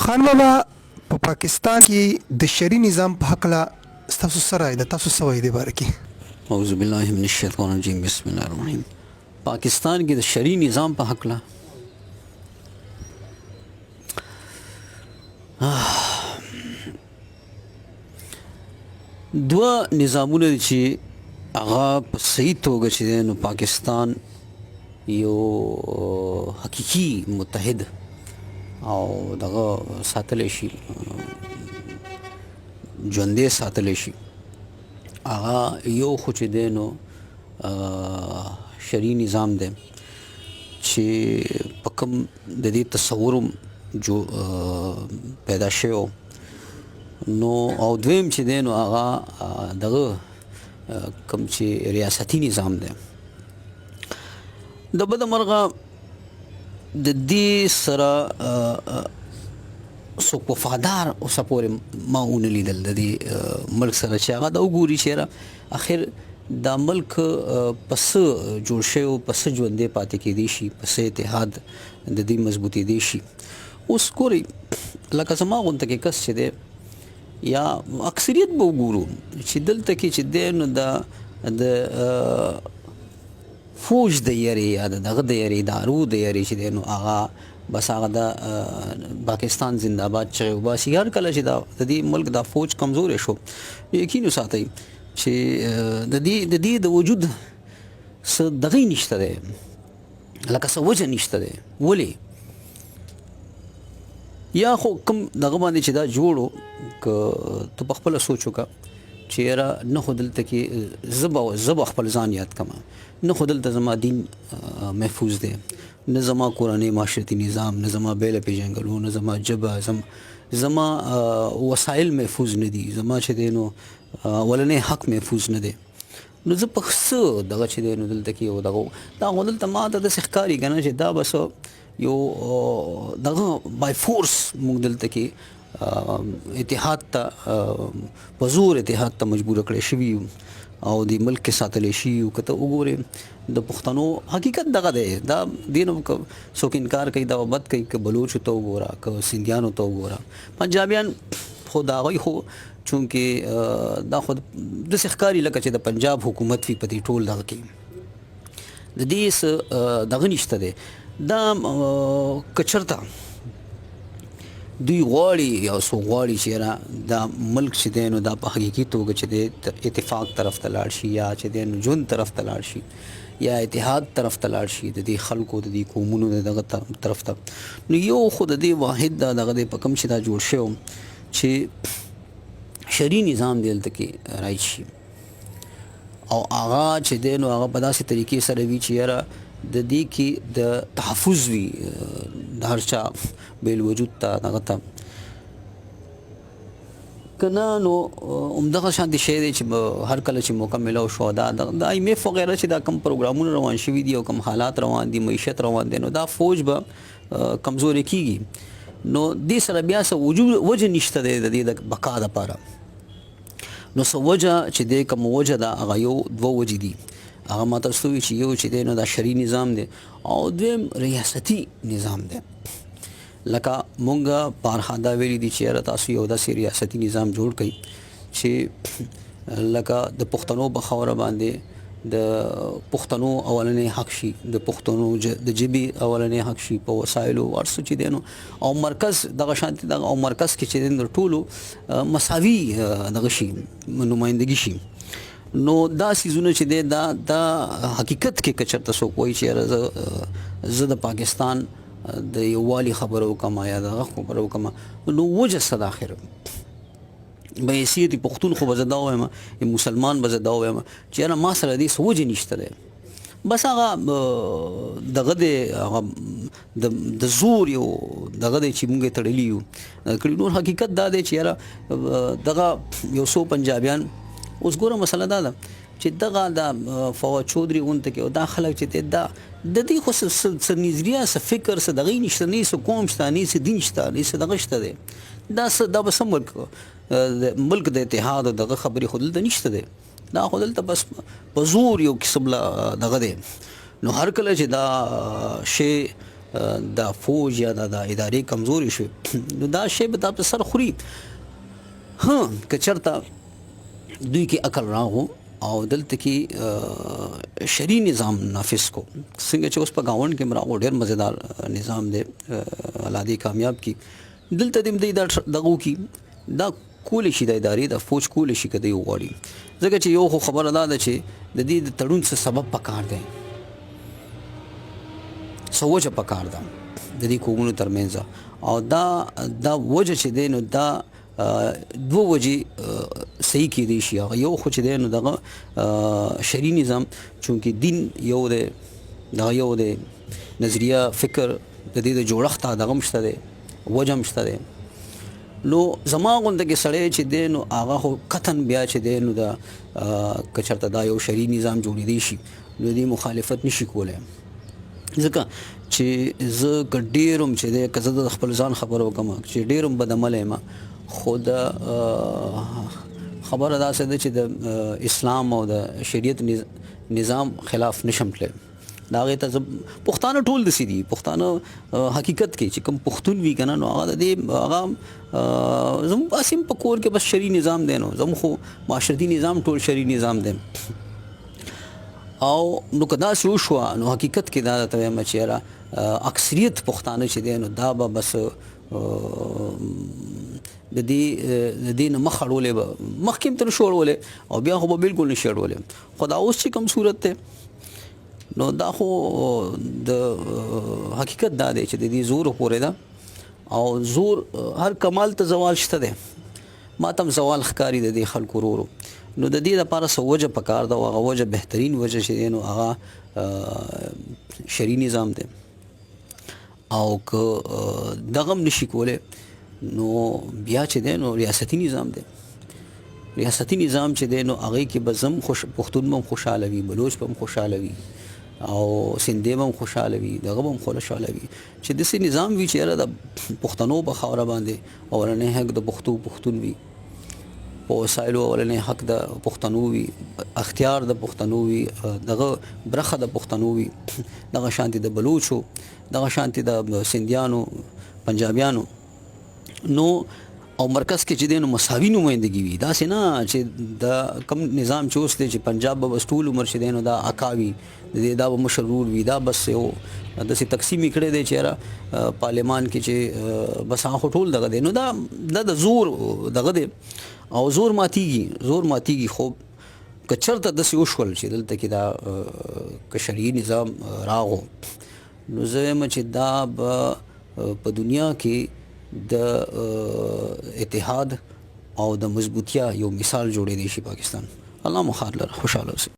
خان بابا په پاکستان کې د شرعي نظام په حق لا تاسو سره د تاسو سوي دی باره کې اعوذ بالله من الشیطان الرجیم بسم الله الرحمن الرحیم. پاکستان کې د شرعي نظام په حق لا دوه نظامونه چې هغه په صحیح توګه چې نو پاکستان یو حقیقي متحد او دغه ساتل شي ژوندې ساتل شي هغه یو خو چې دی نو شرعي نظام دی چې په کوم د دې تصور جو پیدا شوی نو او دویم چې دی نو هغه دغه کوم چې ریاستي نظام دی د بده مرغه د دې سره څوک وفادار اوسه پورې ما ونه لیدل د دې ملک سره چې هغه د وګوري چې اخر دا ملک پس جوړ شوی پس ژوندې پاتې کېدی شي پس اتحاد د دې مضبوطېدی شي. اوس ګورئ لکه زما غونته کې کس چې دی یا اکثریت به وګورو چې دلته کې چې دی نو د فوج د یری یا دغه د یری دارو د یری چې دی نو هغه بس هغه د پاکستان زنده‌باد چې وباسي هر کله چې د دې ملک د فوج کمزورې شو یقین وساتئ چې د دې د وجود څه دغه نشته دی لکه څه وجه نشته دی ولې یا خو کوم دغه باندې چې دا جوړو ک ته په خپل سوچو کا چیرې نه خودلته کې زب خپل ځان یاد کما نه خودلته زما دین محفوظ دی نه زما قرآني معاشرتي نظام نه زما بیل پیژنګلو نه زما جبه زما وسایل محفوظ نه دي زما چې دی نو ولنې حق محفوظ نه دی نو زه په څه دغه چې دی نو دلته کې یو دغه دا دلته ما ته د ښکاری کنه چې دا بس یو دغه بای فورس موږ دلته کې اتحاد ته په زور اتحاد ته مجبور کړی شوي او د ملک کې ساتلی شي او کته وګورئ د پښتنو حقیقت دغه دی دا دینو څوک انکار کوي دا بد کوي که بلوچ ته وګوره که سندhiانو ته وګوره پنجابیان خو د هغوی خو چونکې دا خو داسې ښکاري لکه چې د پنجاب حکومت وي په دې ټول دغه کې د دې دغه نشته دی دا که چېرته دوی غواړي یو څوک غواړي چې دا ملک چې دی نو دا په حقیقي توګه چې دی اتفاق طرف ته لاړ شي یا چې دی نو ژوند طرف ته لاړ شي یا اتحاد طرف ته لاړ شي د دې خلکو د دې قومونو دغه طرف ته نو یو خو د دې واحد دغه د په کوم چې دا جوړ شوی چې شرعي نظام دی دلته کې راشي او هغه چې دی نو هغه په داسې طریقې سره وي چې یاره د دې کې د تحفظ وي د هر چا بیل وجود ته دغه ته کنه نو همدغه شانتي شی دی چې هر کله چې موقع ملو شو دا د IMF وغیرہ چې دا کم پروګرامونه روان شوي دي او کم حالات روان دي معیشت روان دي نو دا فوج به کمزوري کیږي نو دې سره بیا څه وجه نشته دی د دې د بقا لپاره نو څه وجه چې دی کوم وجه دا هغه یو دوه وجې دي هغه ماته ستوي چې یو چې دی نو دا شرعي نظام دی او دویم ریاستي نظام دی لکه مونږه بارها دا ویلي دي چې تاسو یو داسې ریاستي نظام جوړ کړئ چې لکه د پښتنو په خاوره باندې د پښتنو اولنې حق شي د پښتنو د ژبې اولنې حق شي په وسایلو ورسو چې دی نو او مرکز دغه شانتي دغه او مرکز کې چې دی ټولو مساوي دغه شي نمایندګي شي نو دا سیزونه چې دی دا حقیقت کې کچرته څوک وایي چې زه د پاکستان د یووالي خبرو کما یا دغه خبرو کما نو وجه څه د اخر به حیثیت پښتون خو به زه دا وایم مسلمان به زه دا وایم چې یاره ما سره دې څه وجه نشته دی بس هغه دغه د زور یو دغه دی چې مونږ یې تړلي یو نور حقیقت دا دی چې یاره دغه یو څو پنجابیان اوس ګوره مسله دا ده چې دغه د فواد چودري غونته کې او دا خلک چې دا د دې خو څه نظریه څه فکر څه دغه نشته نه څه قوم شته نه څه دین شته نه څه دغه شته دی دا بس ملک د اتحاد او دغه خبرې خو دلته نشته دی دا خو دلته بس په زور یو قسم دغه دی نو هر کله چې دا شی دا فوج یا دا ادارې کمزوري شي نو دا شی به دا په سر خوري. ها که چېرته دوی کې عقل راغو او دلته کې شرعي نظام نافذ کو څنګه چې اوس په گاونډ کې راغو ډېر مزیدار نظام دی الله دې کامیاب کی دلته دې دا دغو کی دا کول شي د ادارې د فوج کول شي کده یو غواړي ځکه چې یو خو خبره ده چې د دې د تړون څه سبب پکار دی سوچ پکار ده د دې قومونو ترمنځ او دا وجه چې دی نو دا دو وجې صحیح کېدی شي یو خو چې دی نو دغه شرعي نظام چونکې دین یو دی دغه یو دی نظریه فکر د دې د جوړښت دغه مشته دی وجه مشته دی نو زما غونډه کې سړی چې دی نو هغه خو قطن بیا چې دی نو دا که چېرته دا یو شرعي نظام جوړېدی شي نو دې مخالفت نشي کولی ځکه چې زه که ډېر هم چې دی که زه د خپل ځان خبره وکړم چې ډېر هم بدعمله یم خو د خبره داسې ده چې د اسلام او د شریعت نظام خلاف نشم تللی د هغې ته پښتانه ټول داسې دي پښتانه حقیقت کې چې کوم پښتون وي که نه نو هغه د دې هغه زموږ داسې هم په کور کې بس شرعي نظام دی نو زموږ خو معاشرتي نظام ټول شرعي نظام دی او نو که داسې وشوه نو حقیقت کې دا درته وایم چې یاره اکثریت پښتانه چې دی نو دا به بس د دې نه مخ اړولی به مخکې هم ته نشو اړولی او بیا خو به بلکل نشي اړولی خو دا اوس چې کوم صورت دی نو دا خو د حقیقت دا دی چې د دې زور پورې ده او زور هر کمال ته زوال شته دی ما ته هم زوال ښکاري د دې خلکو ورو نو د دې لپاره څه وجه پکار ده او هغه وجه بهترین وجه چې دی نو هغه شرعي نظام دی او که دغه هم نشي کولی نو بیا چې دی نو ریاستي نظام دی ریاستي نظام چې دی نو هغې کې به زم پښتون به هم خوشحاله وي بلوچ به هم خوشحاله وي او سندھی به هم خوشحاله وي دغه به هم خوشحاله وي چې داسې نظام وي چې یاره د پښتنو په خاوره باندې اولنی حق د پښتون وي په وسایلو اولنی حق د پښتنو وي اختیار د پښتنو وي دغه برخه د پښتنو وي دغه شانتي د بلوچو دغه شانتي د سندhiانو پنجابیانو نو او مرکز کې چې دی نو مساوي نمایندګي وي داسې نه چې د کم نظام چې اوس دی چې پنجاب به بس ټول عمر چې دی نو دا اکا وي دا به مشرور وي دا بس یو داسې تقسیم یې کړی دی چې یاره پارلمان کې چې بس هغه ټول دغه دی نو دا د زور دغه دی او زور ماتیږي خو که چېرته داسې وشول چې دلته کې دا که شرعي نظام راغو نو زه وایم چې دا به په دنیا کې د اتحاد او د مضبوطیا یو مثال جوړېدی شي پاکستان الله مو خیر لره خوشحاله اوسئ